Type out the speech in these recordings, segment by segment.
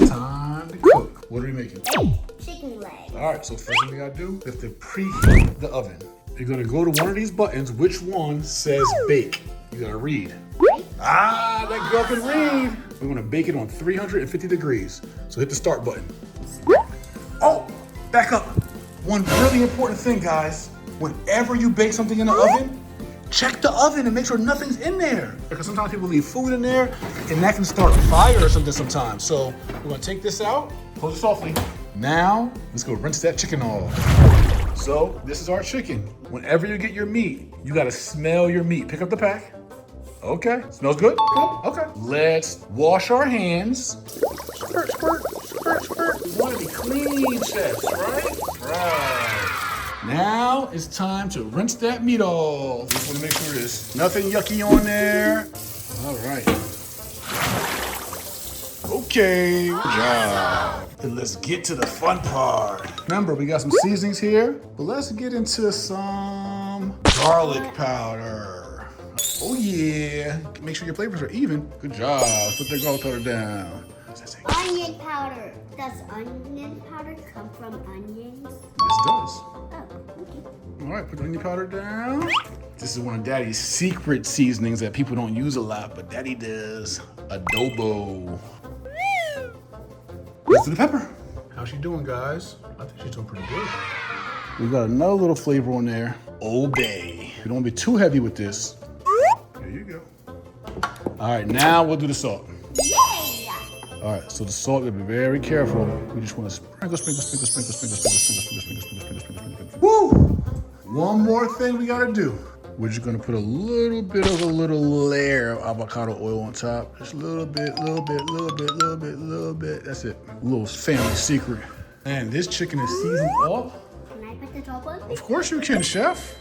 time to cook. What are we making? Chicken leg. All right, so first thing we gotta do, we have to preheat the oven. You're gonna go to one of these buttons, which one says bake? You gotta read. Ah, that girl can read. We're gonna bake it on 350 degrees. So hit the start button. Oh, back up. One really important thing, guys. Whenever you bake something in the oven, check the oven and make sure nothing's in there. Because sometimes people leave food in there and that can start a fire or something sometimes. So we're gonna take this out, close it softly. Now, let's go rinse that chicken off. So this is our chicken. Whenever you get your meat, you gotta smell your meat. Pick up the pack. Okay, smells good? Okay. Let's wash our hands. Squirt, squirt, squirt, squirt. We wanna be clean chefs, right? Right. Now it's time to rinse that meat off. Just wanna make sure there's nothing yucky on there. All right. Okay, good job. And let's get to the fun part. Remember, we got some seasonings here, but let's get into some garlic powder. Oh yeah, make sure your flavors are even. Good job, put that garlic powder down. What's that say? Onion powder. Does onion powder come from onions? This does. Oh, okay. All right, put the onion powder down. This is one of Daddy's secret seasonings that people don't use a lot, but Daddy does. Adobo. Let's do the pepper. How's she doing, guys? I think she's doing pretty good. We got another little flavor on there. Old Bay. You don't want to be too heavy with this. There you go. All right, now we'll do the salt. Yeah. All right, so the salt, we gotta be very careful. We just want to sprinkle, sprinkle, sprinkle, sprinkle, sprinkle, sprinkle, sprinkle, sprinkle, sprinkle, sprinkle, sprinkle, sprinkle. Woo! One more thing we gotta do. We're just gonna put a little bit of a little layer of avocado oil on top. Just a little bit, little bit, little bit, little bit, little bit. That's it. A little family secret. And this chicken is seasoned up. Can I put the top on? Of course you can, chef.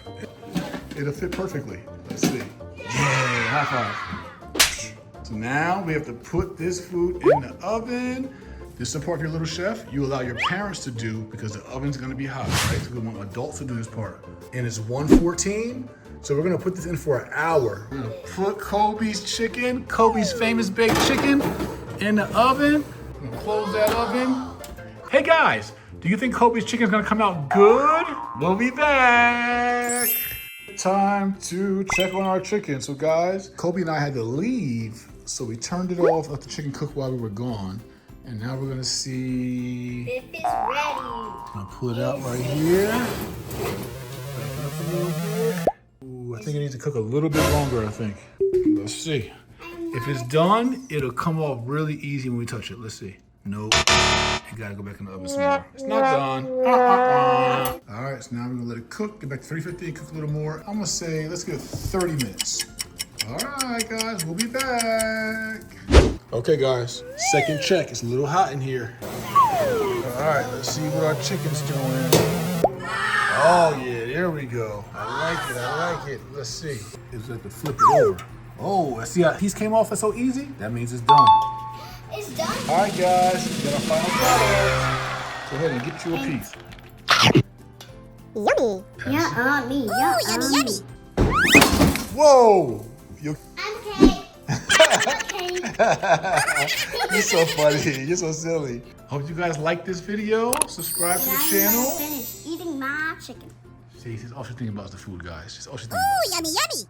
It'll fit perfectly. Let's see. Yeah, high five. So now we have to put this food in the oven. This is the part, your little chef, you allow your parents to do because the oven's gonna be hot, right? So we want adults to do this part. And it's 114, so we're gonna put this in for an hour. We're gonna put Kobe's chicken, Kobe's famous baked chicken, in the oven. We're gonna close that oven. Hey guys, do you think Kobe's chicken is gonna come out good? We'll be back. Time to check on our chicken. So guys, Kobe and I had to leave, so we turned it off, let the chicken cook while we were gone. And now we're gonna see. This is ready. I'll pull it out right here. Back it up a little bit. Ooh, I think it needs to cook a little bit longer, I think. Let's see. If it's done, it'll come off really easy when we touch it. Let's see. Nope. You gotta go back in the oven some more. It's not done. All right, so now we're gonna let it cook. Get back to 350 and cook a little more. I'm gonna say, let's give it 30 minutes. All right, guys, we'll be back. Okay, guys, second check. It's a little hot in here. All right, let's see what our chicken's doing. Oh, yeah, there we go. I like it, I like it. Let's see. It's have to flip it over. Oh, I see how a piece came off. That's so easy. That means it's done. It's done. All right, guys, we got our final product. Go ahead and get you a piece. Yummy. Yeah, me. Yeah, Yummy, yummy. Whoa! You Okay. Okay. You're so funny. You're so silly. Hope you guys like this video. Subscribe to the I'm channel. gonna finish eating my chicken. See, this is all she's thinking about is the food, guys. She's all she's thinking Ooh, about. yummy, yummy.